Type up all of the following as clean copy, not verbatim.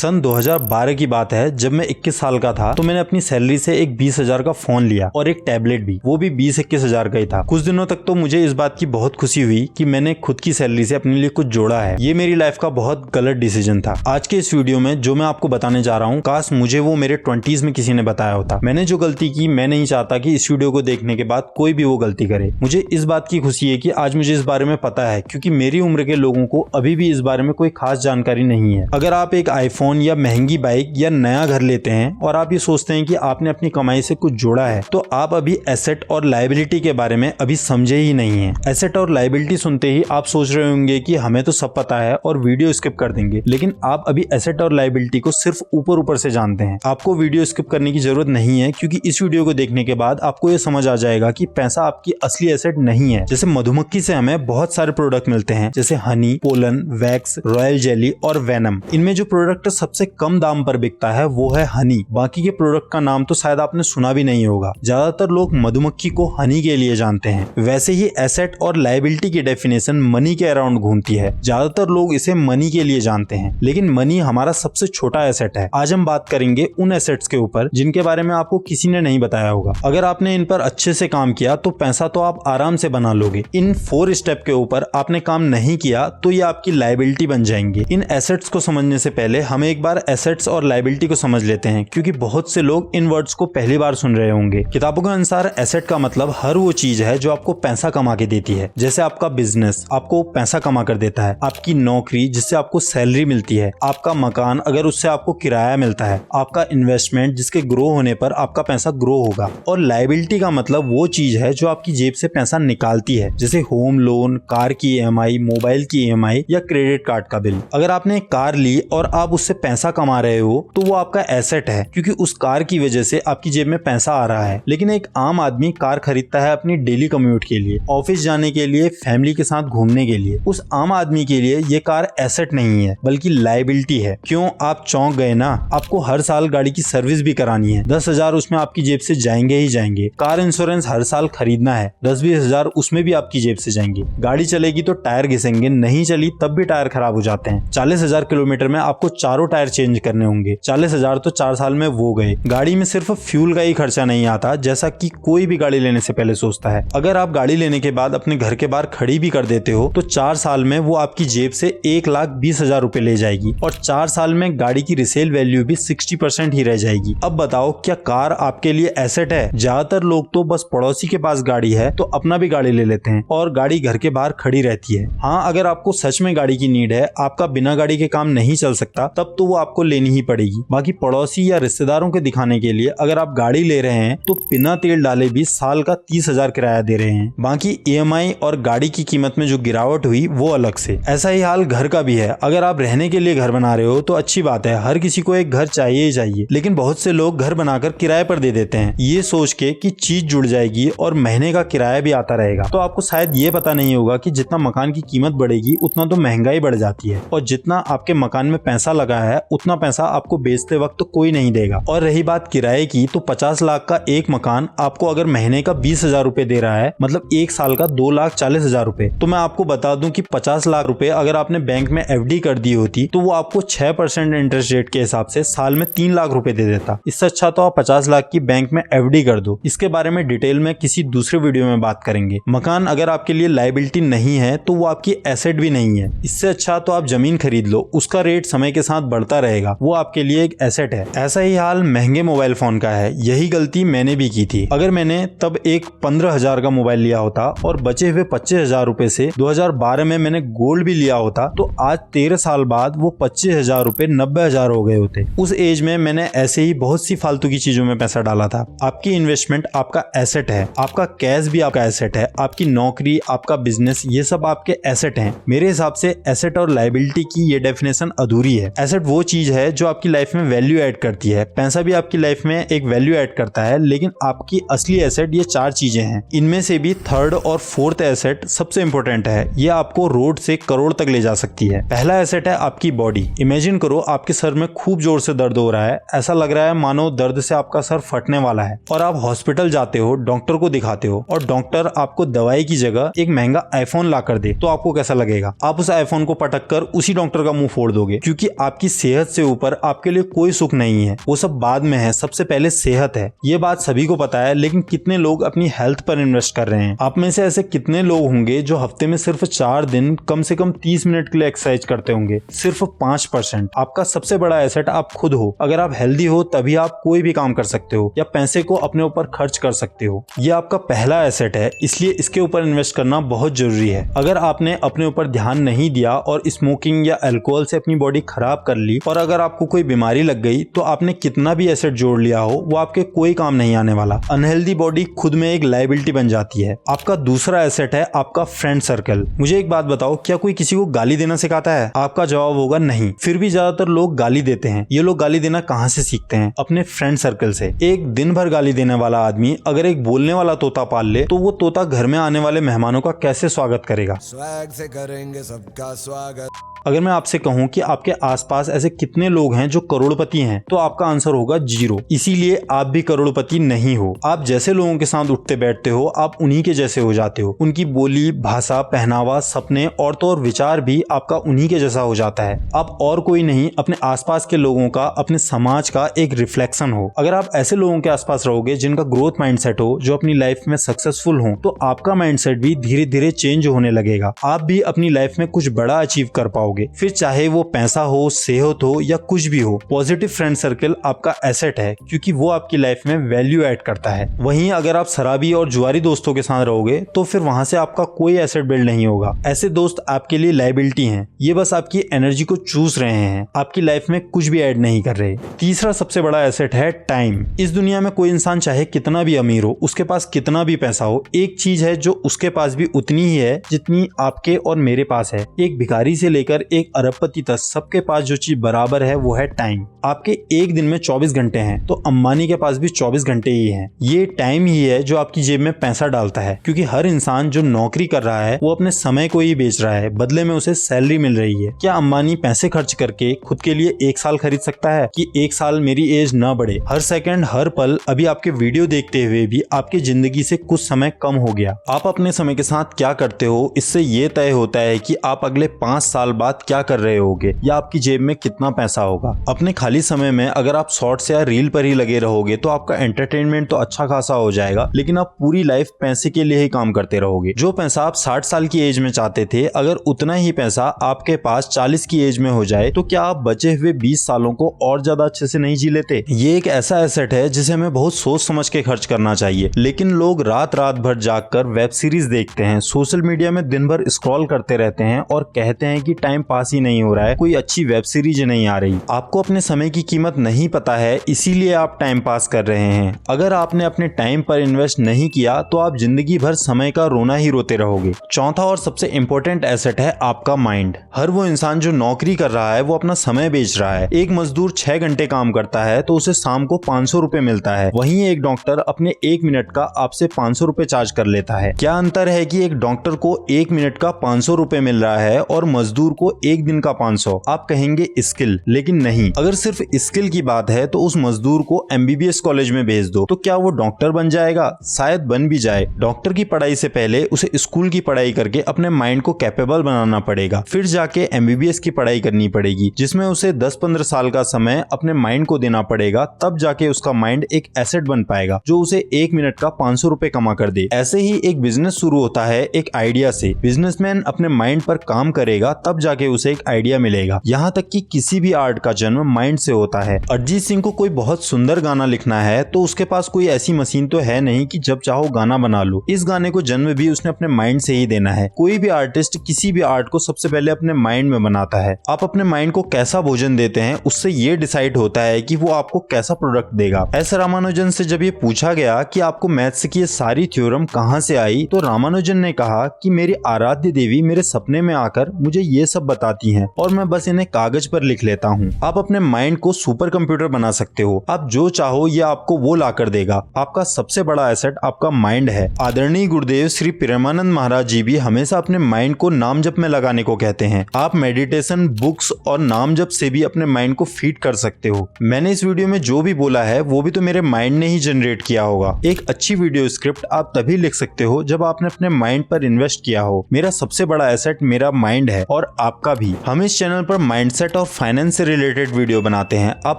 सन 2012 की बात है, जब मैं 21 साल का था तो मैंने अपनी सैलरी से एक 20,000 का फोन लिया और एक टैबलेट भी, वो भी 20-21 हजार का ही था। कुछ दिनों तक तो मुझे इस बात की बहुत खुशी हुई कि मैंने खुद की सैलरी से अपने लिए कुछ जोड़ा है। ये मेरी लाइफ का बहुत गलत डिसीजन था। आज के इस वीडियो में जो मैं आपको बताने जा रहा हूँ, काश मुझे वो मेरे 20s में किसी ने बताया होता। मैंने जो गलती की, मैं नहीं चाहता कि इस वीडियो को देखने के बाद कोई भी वो गलती करे। मुझे इस बात की खुशी है कि आज मुझे इस बारे में पता है, क्योंकि मेरी उम्र के लोगों को अभी भी इस बारे में कोई खास जानकारी नहीं है। अगर आप एक आईफोन या महंगी बाइक या नया घर लेते हैं और आप ये सोचते हैं कि आपने अपनी कमाई से कुछ जोड़ा है, तो आप अभी एसेट और लायबिलिटी के बारे में अभी समझे ही नहीं है। एसेट और लायबिलिटी सुनते ही आप सोच रहे होंगे कि हमें तो सब पता है और वीडियो स्किप कर देंगे, लेकिन आप अभी एसेट और लायबिलिटी को सिर्फ ऊपर ऊपर से जानते हैं। आपको वीडियो स्किप करने की जरूरत नहीं है, क्योंकि इस वीडियो को देखने के बाद आपको ये समझ आ जाएगा कि पैसा आपकी असली एसेट नहीं है। जैसे मधुमक्खी से हमें बहुत सारे प्रोडक्ट मिलते हैं, जैसे Honey, pollen, wax, royal jelly और वेनम। इनमें जो प्रोडक्ट सबसे कम दाम पर बिकता है वो है हनी। बाकी के प्रोडक्ट का नाम तो शायद आपने सुना भी नहीं होगा। ज्यादातर लोग मधुमक्खी को हनी के लिए जानते हैं। वैसे ही एसेट और लायबिलिटी की डेफिनेशन मनी के अराउंड घूमती है। ज्यादातर लोग इसे मनी के लिए जानते हैं, लेकिन मनी हमारा सबसे छोटा एसेट है। आज हम बात करेंगे उन एसेट्स के ऊपर जिनके बारे में आपको किसी ने नहीं बताया होगा। अगर आपने इन पर अच्छे से काम किया तो पैसा तो आप आराम से बना लोगे। इन 4 स्टेप के ऊपर आपने काम नहीं किया तो ये आपकी लायबिलिटी बन जाएंगे। इन एसेट्स को समझने से पहले हम एक बार एसेट्स और लायबिलिटी को समझ लेते हैं, क्योंकि बहुत से लोग इन वर्ड्स को पहली बार सुन रहे होंगे। किताबों के अनुसार एसेट का मतलब हर वो चीज है जो आपको पैसा कमा के देती है। जैसे आपका बिजनेस आपको पैसा कमा कर देता है, आपकी नौकरी जिससे आपको सैलरी मिलती है, आपका मकान अगर उससे आपको किराया मिलता है, आपका इन्वेस्टमेंट जिसके ग्रो होने पर आपका पैसा ग्रो होगा। और लायबिलिटी का मतलब वो चीज है जो आपकी जेब से पैसा निकालती है, जैसे होम लोन, कार की EMI, मोबाइल की EMI या क्रेडिट कार्ड का बिल। अगर आपने एक कार ली और आप उससे पैसा कमा रहे हो तो वो आपका एसेट है, क्योंकि उस कार की वजह से आपकी जेब में पैसा आ रहा है। लेकिन एक आम आदमी कार खरीदता है अपनी डेली कम्यूट के लिए, ऑफिस जाने के लिए, फैमिली के साथ घूमने के लिए। उस आम आदमी के लिए ये कार एसेट नहीं है बल्कि लायबिलिटी है। क्यों? आप चौंक गए ना? आपको हर साल गाड़ी की सर्विस भी करानी है। 10,000 उसमें आपकी जेब से जाएंगे ही जाएंगे। कार इंश्योरेंस हर साल खरीदना है, 10-20 हजार उसमें भी आपकी जेब से जाएंगे। गाड़ी चलेगी तो टायर घिसेंगे, नहीं चली तब भी टायर खराब हो जाते हैं। 40,000 किलोमीटर में आपको चारों टायर चेंज करने होंगे। 40,000 तो 4 साल में वो गए। गाड़ी में सिर्फ फ्यूल का ही खर्चा नहीं आता, जैसा कि कोई भी गाड़ी लेने से पहले सोचता है। अगर आप गाड़ी लेने के बाद अपने घर के बाहर खड़ी भी कर देते हो तो 4 साल में वो आपकी जेब से 1,20,000 रुपए ले जाएगी, और 4 साल में गाड़ी की रिसेल वैल्यू भी 60% ही रह जाएगी। अब बताओ, क्या कार आपके लिए एसेट है? ज्यादातर लोग तो बस पड़ोसी के पास गाड़ी है तो अपना भी गाड़ी ले लेते हैं और गाड़ी घर के बाहर खड़ी रहती है। हाँ, अगर आपको सच में गाड़ी की नीड है, आपका बिना गाड़ी के काम नहीं चल सकता, तब तो वो आपको लेनी ही पड़ेगी। बाकी पड़ोसी या रिश्तेदारों के दिखाने के लिए अगर आप गाड़ी ले रहे हैं तो बिना तेल डाले भी साल का 30,000 किराया दे रहे हैं। बाकी EMI और गाड़ी की कीमत में जो गिरावट हुई वो अलग से। ऐसा ही हाल घर का भी है। अगर आप रहने के लिए घर बना रहे हो तो अच्छी बात है, हर किसी को एक घर चाहिए ही चाहिए, लेकिन बहुत से लोग घर बनाकर किराए पर दे देते हैं, ये सोच के कि चीज जुड़ जाएगी और महीने का किराया भी आता रहेगा। तो आपको शायद ये पता नहीं होगा कि जितना मकान की कीमत बढ़ेगी उतना तो महंगाई बढ़ जाती है, और जितना आपके मकान में पैसा लगा है उतना पैसा आपको बेचते वक्त तो कोई नहीं देगा। और रही बात किराए की, तो 50 लाख का एक मकान आपको अगर महीने का 20,000 रुपए दे रहा है, मतलब एक साल का 2,40,000 रुपए। तो मैं आपको बता दूं कि 50 लाख रुपए अगर आपने बैंक में FD कर दी होती तो वो आपको 6% इंटरेस्ट रेट के हिसाब से साल में 3 लाख रुपए दे देता। इससे अच्छा तो आप 50 लाख की बैंक में FD कर दो। इसके बारे में डिटेल में किसी दूसरे वीडियो में बात करेंगे। मकान अगर आपके लिए लायबिलिटी नहीं है तो वो आपकी एसेट भी नहीं है। इससे अच्छा तो आप जमीन खरीद लो, उसका रेट समय के साथ बढ़ता रहेगा, वो आपके लिए एक एसेट है। ऐसा ही हाल महंगे मोबाइल फोन का है। यही गलती मैंने भी की थी। अगर मैंने तब एक 15,000 का मोबाइल लिया होता और बचे हुए 25,000 रुपए से 2012 में मैंने गोल्ड भी लिया होता तो आज 13 साल बाद वो 25,000 रुपए 90,000 हो गए होते। उस एज में मैंने ऐसे ही बहुत सी फालतू की चीजों में पैसा डाला था। आपकी इन्वेस्टमेंट आपका एसेट है, आपका कैश भी आपका एसेट है, आपकी नौकरी, आपका बिजनेस, ये सब आपके एसेट हैं। मेरे हिसाब से एसेट और लायबिलिटी की ये डेफिनेशन अधूरी है। एसेट वो चीज है जो आपकी लाइफ में वैल्यू ऐड करती है। पैसा भी आपकी लाइफ में एक वैल्यू ऐड करता है, लेकिन आपकी असली एसेट ये 4 चीजें हैं। इनमें से भी 3rd और 4th एसेट सबसे इंपॉर्टेंट है। ये आपको रोड से करोड़ तक ले जा सकती है। पहला एसेट है आपकी बॉडी। इमेजिन करो आपके सर में खूब जोर से दर्द हो रहा है, ऐसा लग रहा है मानो दर्द से आपका सर फटने वाला है, और आप हॉस्पिटल जाते हो, डॉक्टर को दिखाते हो और डॉक्टर आपको दवाई की जगह एक महंगा आईफोन ला कर दे, तो आपको कैसा लगेगा? आप उस आईफोन को पटक कर उसी डॉक्टर का मुंह फोड़ दोगे, क्योंकि आपकी सेहत से ऊपर आपके लिए कोई सुख नहीं है, वो सब बाद में है, सबसे पहले सेहत है। ये बात सभी को पता है, लेकिन कितने लोग अपनी हेल्थ पर इन्वेस्ट कर रहे हैं? आप में से ऐसे कितने लोग होंगे जो हफ्ते में सिर्फ 4 दिन कम से कम 30 मिनट के लिए एक्सरसाइज करते होंगे? सिर्फ 5%। आपका सबसे बड़ा एसेट आप खुद हो। अगर आप हेल्दी हो तभी आप कोई भी काम कर सकते हो या पैसे को अपने ऊपर खर्च कर सकते हो। ये आपका पहला एसेट है, इसलिए इसके ऊपर इन्वेस्ट करना बहुत जरूरी है। अगर आपने अपने ऊपर ध्यान नहीं दिया और स्मोकिंग या अल्कोहल से अपनी बॉडी खराब कर ली और अगर आपको कोई बीमारी लग गई तो आपने कितना भी एसेट जोड़ लिया हो वो आपके कोई काम नहीं आने वाला। अनहेल्दी बॉडी खुद में एक लायबिलिटी बन जाती है। आपका दूसरा एसेट है आपका फ्रेंड सर्कल। मुझे एक बात बताओ, क्या कोई किसी को गाली देना सिखाता है? आपका जवाब होगा नहीं। फिर भी ज्यादातर लोग गाली देते हैं। ये लोग गाली देना कहाँ से सीखते हैं? अपने फ्रेंड सर्कल से। एक दिन भर गाली देने वाला आदमी अगर एक बोलने वाला तोता पाल ले तो वो तोता घर में आने वाले मेहमानों का कैसे स्वागत करेगा? स्वैग से करेंगे सबका स्वागत। अगर मैं आपसे कहूं कि आपके आसपास ऐसे कितने लोग हैं जो करोड़पति हैं, तो आपका आंसर होगा 0। इसीलिए आप भी करोड़पति नहीं हो। आप जैसे लोगों के साथ उठते बैठते हो आप उन्हीं के जैसे हो जाते हो। उनकी बोली, भाषा, पहनावा, सपने और तो और विचार भी आपका उन्हीं के जैसा हो जाता है। आप और कोई नहीं, अपने आसपास के लोगों का, अपने समाज का एक रिफ्लेक्शन हो। अगर आप ऐसे लोगों के आसपास रहोगे जिनका ग्रोथ माइंडसेट हो, जो अपनी लाइफ में सक्सेसफुल हो, तो आपका माइंडसेट भी धीरे धीरे चेंज होने लगेगा। आप भी अपनी लाइफ में कुछ बड़ा अचीव कर पाओगे। फिर चाहे वो पैसा हो, सेहत हो या कुछ भी हो, पॉजिटिव फ्रेंड सर्कल आपका एसेट है, क्योंकि वो आपकी लाइफ में वैल्यू ऐड करता है। वहीं अगर आप शराबी और जुआरी दोस्तों के साथ रहोगे तो फिर वहां से आपका कोई एसेट बिल्ड नहीं होगा। ऐसे दोस्त आपके लिए लायबिलिटी हैं। ये बस आपकी एनर्जी को चूस रहे हैं, आपकी लाइफ में कुछ भी ऐड नहीं कर रहे। तीसरा सबसे बड़ा एसेट है टाइम। इस दुनिया में कोई इंसान चाहे कितना भी अमीर हो, उसके पास कितना भी पैसा हो, एक चीज है जो उसके पास भी उतनी ही है जितनी आपके और मेरे पास है। एक भिखारी से लेकर एक अरबपति तक सबके पास जो चीज बराबर है वो है टाइम। आपके एक दिन में 24 घंटे हैं तो अंबानी के पास भी 24 घंटे ही हैं। ये टाइम ही है जो आपकी जेब में पैसा डालता है, क्योंकि हर इंसान जो नौकरी कर रहा है वो अपने समय को ही बेच रहा है, बदले में उसे सैलरी मिल रही है। क्या अंबानी पैसे खर्च करके खुद के लिए 1 साल खरीद सकता है कि 1 साल मेरी एज न बढ़े? हर सेकंड, हर पल अभी आपके वीडियो देखते हुए भी आपकी जिंदगी से कुछ समय कम हो गया। आप अपने समय के साथ क्या करते हो, इससे ये तय होता है कि आप अगले 5 साल बाद क्या कर रहे होगे या आपकी जेब में कितना पैसा होगा। अपने खाली समय में अगर आप शॉर्ट्स या रील पर ही लगे रहोगे तो आपका एंटरटेनमेंट तो अच्छा खासा हो जाएगा, लेकिन आप पूरी लाइफ पैसे के लिए ही काम करते रहोगे। जो पैसा आप 60 साल की एज में चाहते थे, अगर उतना ही पैसा आपके पास 40 की एज में हो जाए तो क्या आप बचे हुए 20 सालों को और ज्यादा अच्छे से नहीं जी लेते? ये एक ऐसा एसेट है जिसे हमें बहुत सोच समझ के खर्च करना चाहिए, लेकिन लोग रात रात भर जागकर वेब सीरीज देखते हैं, सोशल मीडिया में दिन भर स्क्रॉल करते रहते हैं और कहते हैं कि टाइम पास ही नहीं हो रहा है, कोई अच्छी वेब सीरीज नहीं आ रही। आपको अपने समय की कीमत नहीं पता है, इसीलिए आप टाइम पास कर रहे हैं। अगर आपने अपने टाइम पर इन्वेस्ट नहीं किया तो आप जिंदगी भर समय का रोना ही रोते रहोगे। चौथा और सबसे इम्पोर्टेंट एसेट है आपका माइंड। हर वो इंसान जो नौकरी कर रहा है वो अपना समय बेच रहा है। एक मजदूर 6 घंटे काम करता है तो उसे शाम को 500 रुपए मिलता है, वहीं एक डॉक्टर अपने 1 मिनट का आपसे 500 रुपए चार्ज कर लेता है। क्या अंतर है कि एक डॉक्टर को 1 मिनट का 500 रुपए मिल रहा है और मजदूर को 1 दिन का 500? आप कहेंगे स्किल, लेकिन नहीं। अगर सिर्फ स्किल की बात है तो उस मजदूर को MBBS कॉलेज में भेज दो, तो क्या वो डॉक्टर बन जाएगा? शायद बन भी जाए। डॉक्टर की पढ़ाई से पहले उसे स्कूल की पढ़ाई करके अपने माइंड को कैपेबल बनाना पड़ेगा, फिर जाके MBBS की पढ़ाई करनी पड़ेगी, जिसमें उसे 10-15 साल का समय अपने माइंड को देना पड़ेगा, तब जाके उसका माइंड एक एसेट बन पाएगा जो उसे 1 मिनट का 500 रुपए कमा कर दे। ऐसे ही एक बिजनेस शुरू होता है एक आइडिया से। बिजनेसमैन अपने माइंड पर काम करेगा तब जाके उसे एक आइडिया मिलेगा। यहाँ तक कि किसी भी आर्ट का जन्म माइंड से होता है। अरिजीत सिंह को कोई बहुत सुंदर गाना लिखना है तो उसके पास कोई ऐसी मशीन तो है नहीं कि जब चाहो गाना बना लो। इस गाने को जन्म भी उसने अपने माइंड से ही देना है। कोई भी आर्टिस्ट किसी भी आर्ट को सबसे पहले अपने माइंड में बनाता है। आप अपने माइंड को कैसा भोजन देते हैं उससे ये डिसाइड होता है कि वो आपको कैसा प्रोडक्ट देगा। एस रामानुजन से जब ये पूछा गया कि आपको मैथ्स की ये सारी थ्योरम कहाँ से आई, तो रामानुजन ने कहा कि मेरी आराध्य देवी मेरे सपने में आकर मुझे ये सब बताती हैं और मैं बस इन्हें कागज पर लिख लेता हूँ। आप अपने माइंड को सुपर कंप्यूटर बना सकते हो। आप जो चाहो ये आपको वो ला कर देगा। आपका सबसे बड़ा एसेट आपका माइंड है। आदरणीय गुरुदेव श्री प्रेमानंद महाराज जी भी हमेशा अपने माइंड को नाम जप में लगाने को कहते हैं। आप मेडिटेशन, बुक्स और नाम जप से भी अपने माइंड को फीड कर सकते हो। मैंने इस वीडियो में जो भी बोला है वो भी तो मेरे माइंड ने ही जनरेट किया होगा। एक अच्छी वीडियो स्क्रिप्ट आप तभी लिख सकते हो जब आपने अपने माइंड पर इन्वेस्ट किया हो। मेरा सबसे बड़ा एसेट मेरा माइंड है और आपका भी। हम इस चैनल पर माइंडसेट माइंडसेट और फाइनेंस से रिलेटेड वीडियो बनाते हैं, आप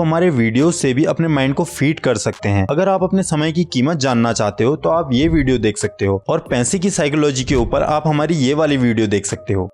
हमारे वीडियो से भी अपने माइंड को फीड कर सकते हैं। अगर आप अपने समय की कीमत जानना चाहते हो तो आप ये वीडियो देख सकते हो, और पैसे की साइकोलॉजी के ऊपर आप हमारी ये वाली वीडियो देख सकते हो।